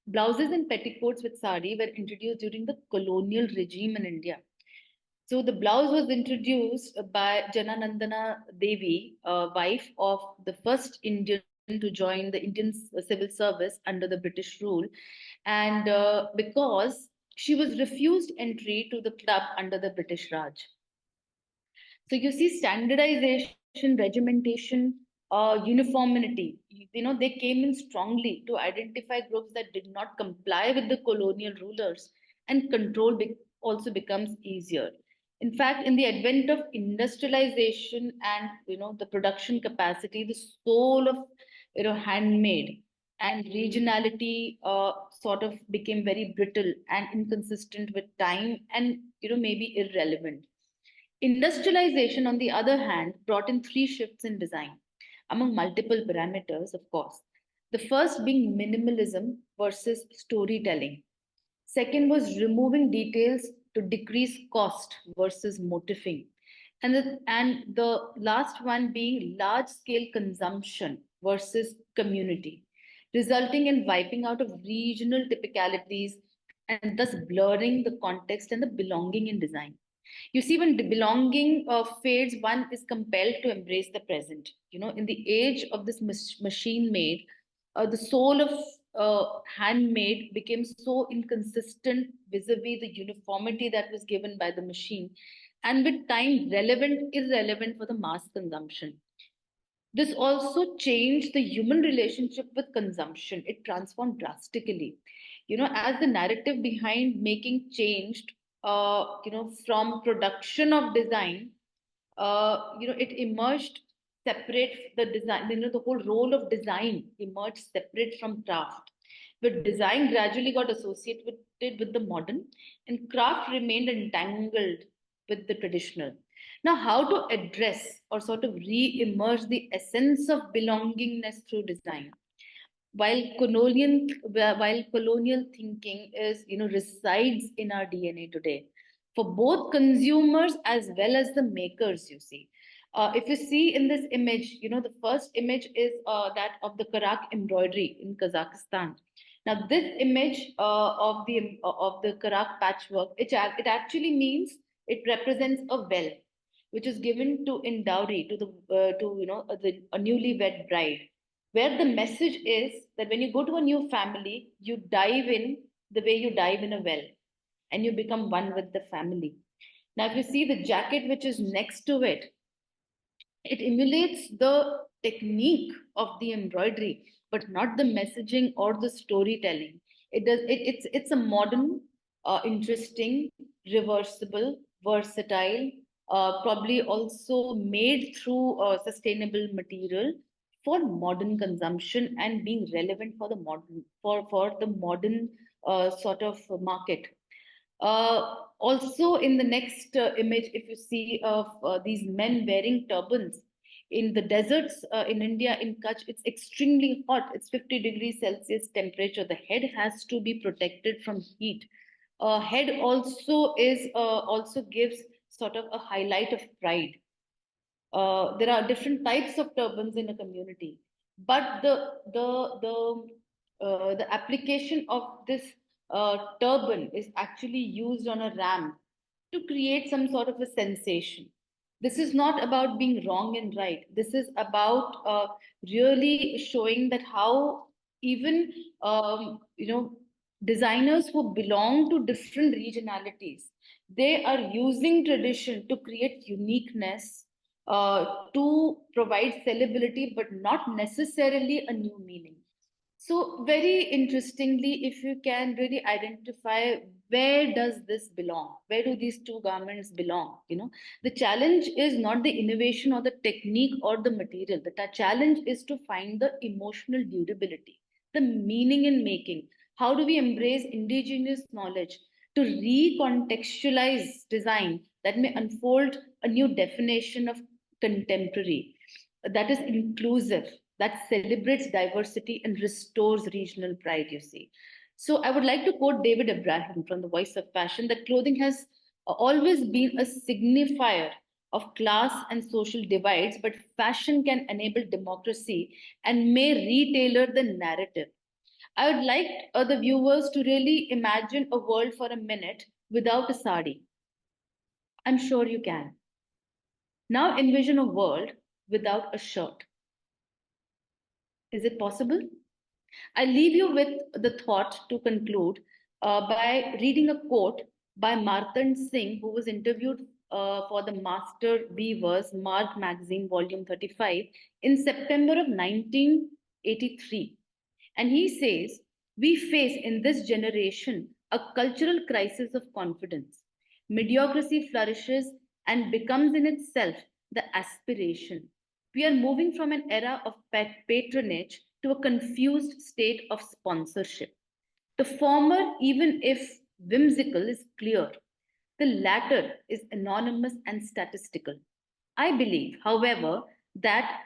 B: blouses and petticoats with sari were introduced during the colonial regime in India. So the blouse was introduced by Jananandana Devi, wife of the first Indian to join the Indian civil service under the British rule, and because she was refused entry to the club under the British Raj. So you see standardization, regimentation, uniformity, they came in strongly to identify groups that did not comply with the colonial rulers, and control also becomes easier. In fact, in the advent of industrialization and, the production capacity, the soul of, handmade and regionality sort of became very brittle and inconsistent with time and, maybe irrelevant. Industrialization, on the other hand, brought in three shifts in design among multiple parameters, of course. The first being minimalism versus storytelling. Second was removing details to decrease cost versus motifing. And the last one being large scale consumption versus community, resulting in wiping out of regional typicalities and thus blurring the context and the belonging in design. You see, when the belonging fades, one is compelled to embrace the present. In the age of this machine made, the soul of handmade became so inconsistent vis-a-vis the uniformity that was given by the machine, and with time, irrelevant for the mass consumption. This also changed the human relationship with consumption. It transformed drastically. As the narrative behind making changed, from production of design, it emerged separate the design, the whole role of design emerged separate from craft. But design gradually got associated with the modern, and craft remained entangled with the traditional. Now, how to address or sort of re emerge the essence of belongingness through design? while colonial thinking is, resides in our DNA today, for both consumers as well as the makers. You see, if you see in this image, the first image is that of the Karak embroidery in Kazakhstan. Now, this image of the Karak patchwork, it actually means, it represents a well, which is given to in dowry to the a newlywed bride, where the message is that when you go to a new family, you dive in the way you dive in a well, and you become one with the family. Now, if you see the jacket which is next to it, it emulates the technique of the embroidery, but not the messaging or the storytelling. It's a modern, interesting, reversible, versatile, probably also made through sustainable material for modern consumption and being relevant for the modern sort of market. Also, in the next image, if you see of these men wearing turbans in the deserts in India, in Kutch, it's extremely hot. It's 50 degrees Celsius temperature. The head has to be protected from heat. Head also gives sort of a highlight of pride. There are different types of turbans in a community, but the application of this turban is actually used on a ram to create some sort of a sensation. This is not about being wrong and right. This is about really showing that how even designers who belong to different regionalities, they are using tradition to create uniqueness, to provide sellability, but not necessarily a new meaning. So very interestingly, if you can really identify where does this belong, where do these two garments belong, the challenge is not the innovation or the technique or the material. The challenge is to find the emotional durability, the meaning in making. How do we embrace indigenous knowledge to recontextualize design that may unfold a new definition of contemporary, that is inclusive, that celebrates diversity and restores regional pride, you see. So I would like to quote David Abraham from The Voice of Fashion, that clothing has always been a signifier of class and social divides, but fashion can enable democracy and may retailer the narrative. I would like the viewers to really imagine a world for a minute without a sari. I'm sure you can. Now envision a world without a shirt. Is it possible? I leave you with the thought to conclude by reading a quote by Martan Singh, who was interviewed for the Master Weavers Marg magazine, volume 35, in September of 1983. And he says, "We face in this generation a cultural crisis of confidence. Mediocrity flourishes and becomes in itself the aspiration. We are moving from an era of patronage to a confused state of sponsorship. The former, even if whimsical, is clear. The latter is anonymous and statistical. I believe, however, that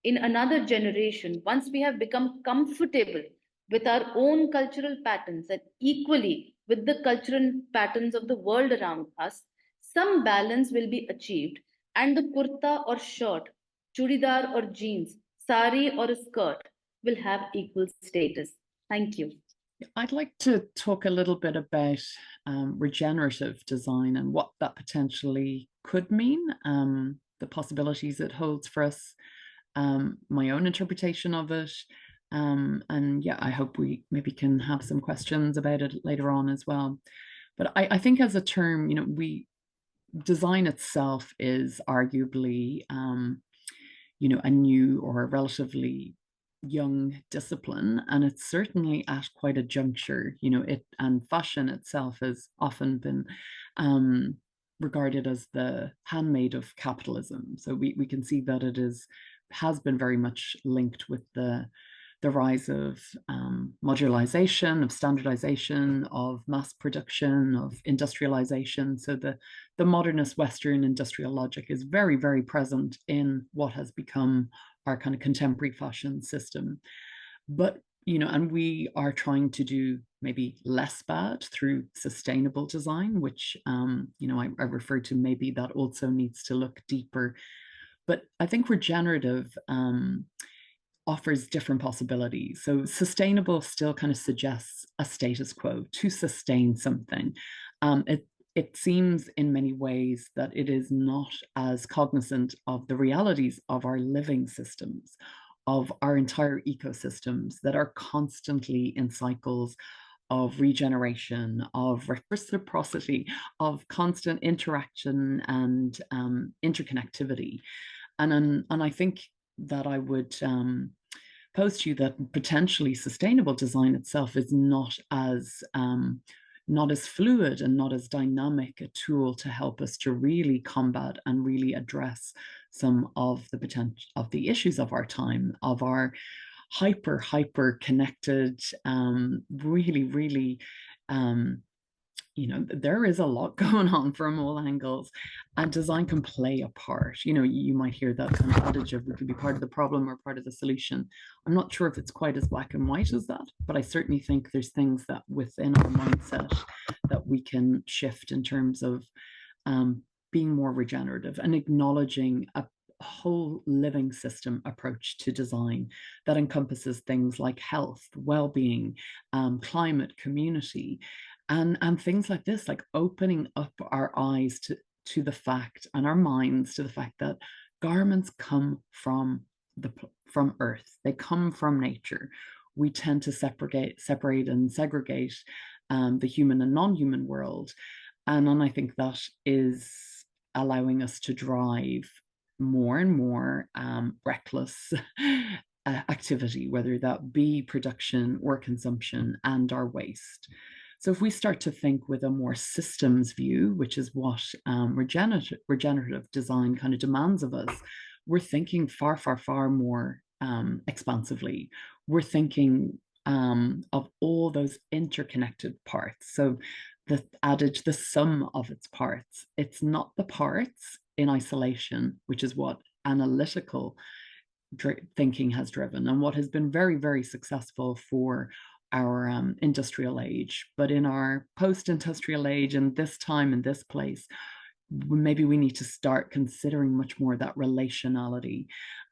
B: in another generation, once we have become comfortable with our own cultural patterns and equally with the cultural patterns of the world around us, some balance will be achieved, and the kurta or shirt, chudidar or jeans, sari or a skirt will have equal status. Thank you.
C: I'd like to talk a little bit about regenerative design and what that potentially could mean, the possibilities it holds for us, my own interpretation of it. And yeah, I hope we maybe can have some questions about it later on as well. But I think as a term, design itself is arguably, a new or a relatively young discipline, and it's certainly at quite a juncture. And fashion itself has often been regarded as the handmaid of capitalism. So we can see that it has been very much linked with the rise of modularization, of standardization, of mass production, of industrialization. So the modernist Western industrial logic is very, very present in what has become our kind of contemporary fashion system. But and we are trying to do maybe less bad through sustainable design, which, I refer to, maybe that also needs to look deeper. But I think regenerative offers different possibilities. So sustainable still kind of suggests a status quo to sustain something. It seems in many ways that it is not as cognizant of the realities of our living systems, of our entire ecosystems that are constantly in cycles of regeneration, of reciprocity, of constant interaction and interconnectivity. And I think that I would pose to you that potentially sustainable design itself is not as fluid and not as dynamic a tool to help us to really combat and really address some of the potential of the issues of our time, of our hyper connected, really there is a lot going on from all angles, and design can play a part. You might hear that kind of adage of we could be part of the problem or part of the solution. I'm not sure if it's quite as black and white as that, but I certainly think there's things that within our mindset that we can shift in terms of being more regenerative and acknowledging a whole living system approach to design that encompasses things like health, well-being, climate, community, and things like this, like opening up our eyes to the fact, and our minds to the fact, that garments come from earth. They come from nature. We tend to separate and segregate the human and non-human world, and I think that is allowing us to drive more and more reckless activity, whether that be production or consumption, and our waste. So if we start to think with a more systems view, which is what regenerative design kind of demands of us, we're thinking far, far, far more expansively. We're thinking of all those interconnected parts. So the adage, the sum of its parts, it's not the parts in isolation, which is what analytical thinking has driven, and what has been very, very successful for our industrial age. But in our post-industrial age, and this time and this place, maybe we need to start considering much more that relationality,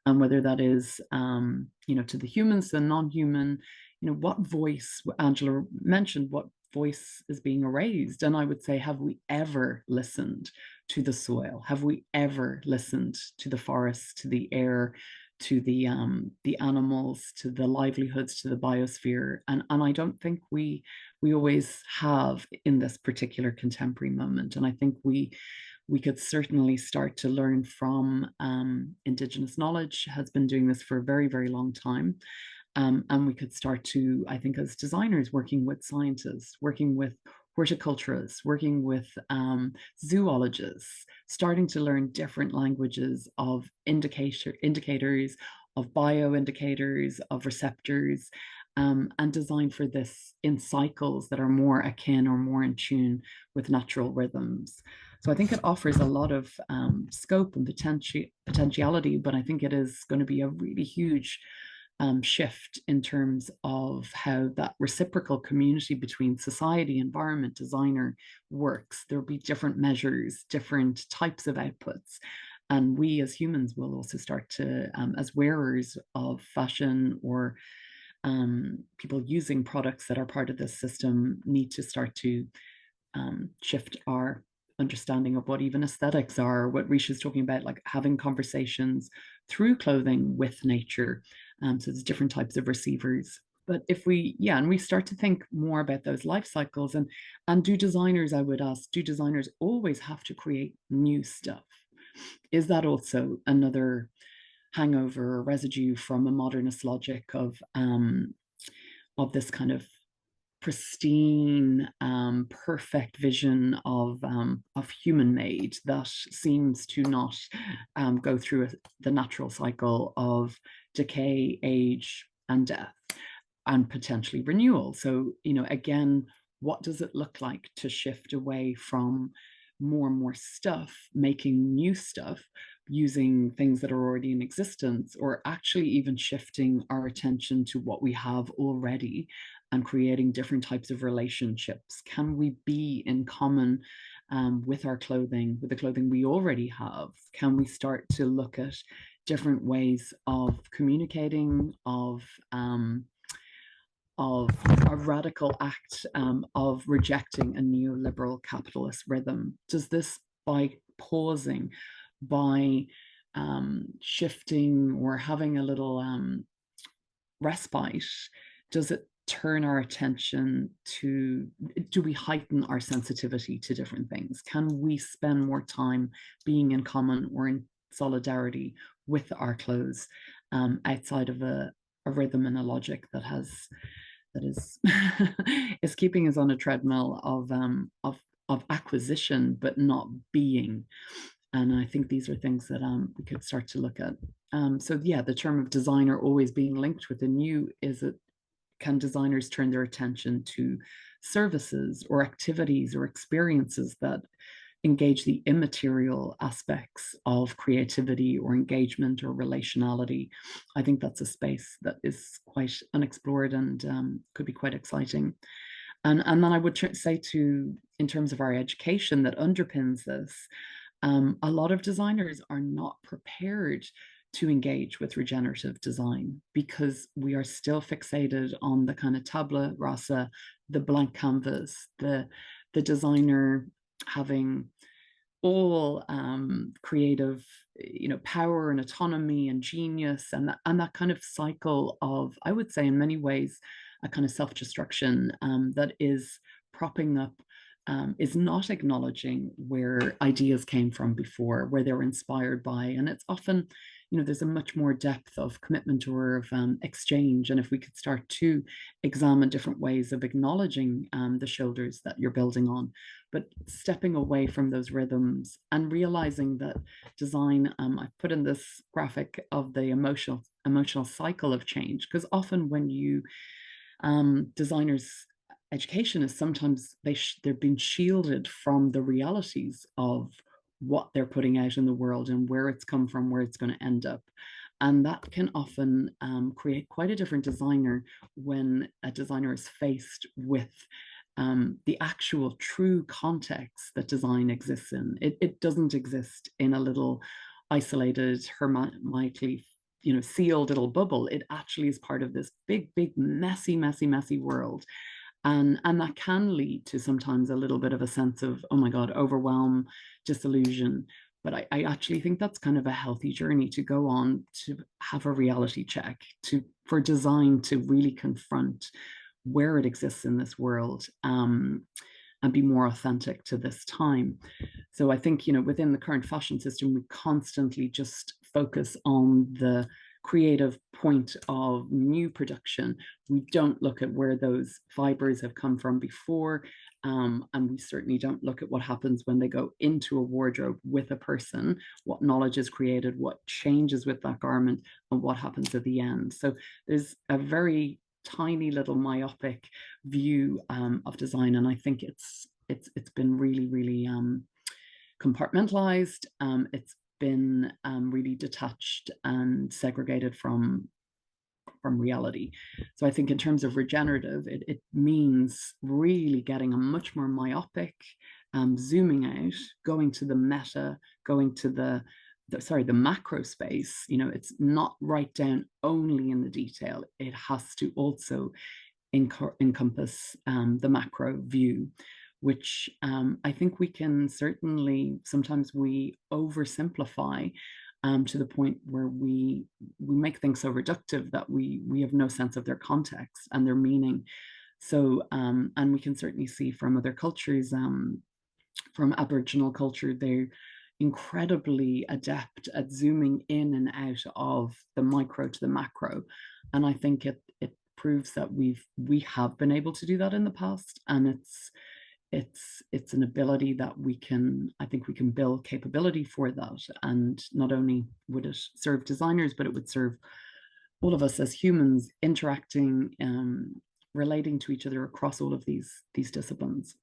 C: and whether that is to the humans, the non-human, what voice, Angela mentioned, what voice is being erased. And I would say, have we ever listened to the soil? Have we ever listened to the forests, to the air, to the animals, to the livelihoods, to the biosphere? And I don't think we always have in this particular contemporary moment. And I think we could certainly start to learn from Indigenous knowledge, has been doing this for a very, very long time. And we could start to, I think, as designers, working with scientists, working with horticulturists, working with zoologists, starting to learn different languages of indicators, of bioindicators, of receptors, and design for this in cycles that are more akin or more in tune with natural rhythms. So I think it offers a lot of scope and potentiality, but I think it is going to be a really huge shift in terms of how that reciprocal community between society, environment, designer works. There'll be different measures, different types of outputs. And we as humans will also start to, as wearers of fashion or people using products that are part of this system, need to start to shift our understanding of what even aesthetics are, what Richa talking about, like having conversations through clothing with nature. So there's different types of receivers. But if we, and we start to think more about those life cycles, and do designers, I would ask, do designers always have to create new stuff? Is that also another hangover or residue from a modernist logic of this kind of pristine, perfect vision of human made that seems to not go through the natural cycle of decay, age, and death, and potentially renewal? So, again, what does it look like to shift away from more and more stuff, making new stuff, using things that are already in existence, or actually even shifting our attention to what we have already and creating different types of relationships? Can we be in common with our clothing, with the clothing we already have? Can we start to look at different ways of communicating, of a radical act of rejecting a neoliberal capitalist rhythm? Does this, by pausing, by shifting or having a little respite, does it turn our attention to, do we heighten our sensitivity to different things? Can we spend more time being in common or in solidarity with our clothes outside of a rhythm and a logic that is is keeping us on a treadmill of acquisition but not being? And I think these are things that we could start to look at. So yeah, the term of designer always being linked with the new, is it, can designers turn their attention to services or activities or experiences that engage the immaterial aspects of creativity or engagement or relationality? I think that's a space that is quite unexplored and could be quite exciting. And then I would say too, in terms of our education that underpins this, a lot of designers are not prepared to engage with regenerative design because we are still fixated on the kind of tabula rasa, the blank canvas, the designer having all creative, power and autonomy and genius, and that kind of cycle of, I would say, in many ways, a kind of self-destruction that is propping up, is not acknowledging where ideas came from before, where they were inspired by. And it's often, there's a much more depth of commitment or of exchange. And if we could start to examine different ways of acknowledging the shoulders that you're building on, but stepping away from those rhythms and realizing that design, I put in this graphic of the emotional cycle of change, because often when you, designers, education is sometimes they're being shielded from the realities of what they're putting out in the world and where it's come from, where it's going to end up. And that can often create quite a different designer when a designer is faced with the actual true context that design exists in. It doesn't exist in a little isolated, hermetically, sealed little bubble. It actually is part of this big, messy world. And that can lead to sometimes a little bit of a sense of, oh my God, overwhelm, disillusion. But I actually think that's kind of a healthy journey to go on, to have a reality check, for design to really confront where it exists in this world, and be more authentic to this time. So I think, within the current fashion system, we constantly just focus on the creative point of new production. We don't look at where those fibers have come from before. And we certainly don't look at what happens when they go into a wardrobe with a person, what knowledge is created, what changes with that garment, and what happens at the end. So there's a very tiny little myopic view of design, and I think it's been really compartmentalized. It's been really detached and segregated from reality. So I think in terms of regenerative, it means really getting a much more myopic, zooming out, going to the meta, going to the macro space. It's not right down only in the detail. It has to also encompass the macro view, which I think we can certainly, sometimes we oversimplify to the point where we make things so reductive that we have no sense of their context and their meaning. So, and we can certainly see from other cultures, from Aboriginal culture, they're incredibly adept at zooming in and out of the micro to the macro. And I think it proves that we have been able to do that in the past. And it's an ability that I think we can build capability for that. And not only would it serve designers, but it would serve all of us as humans interacting, relating to each other across all of these disciplines.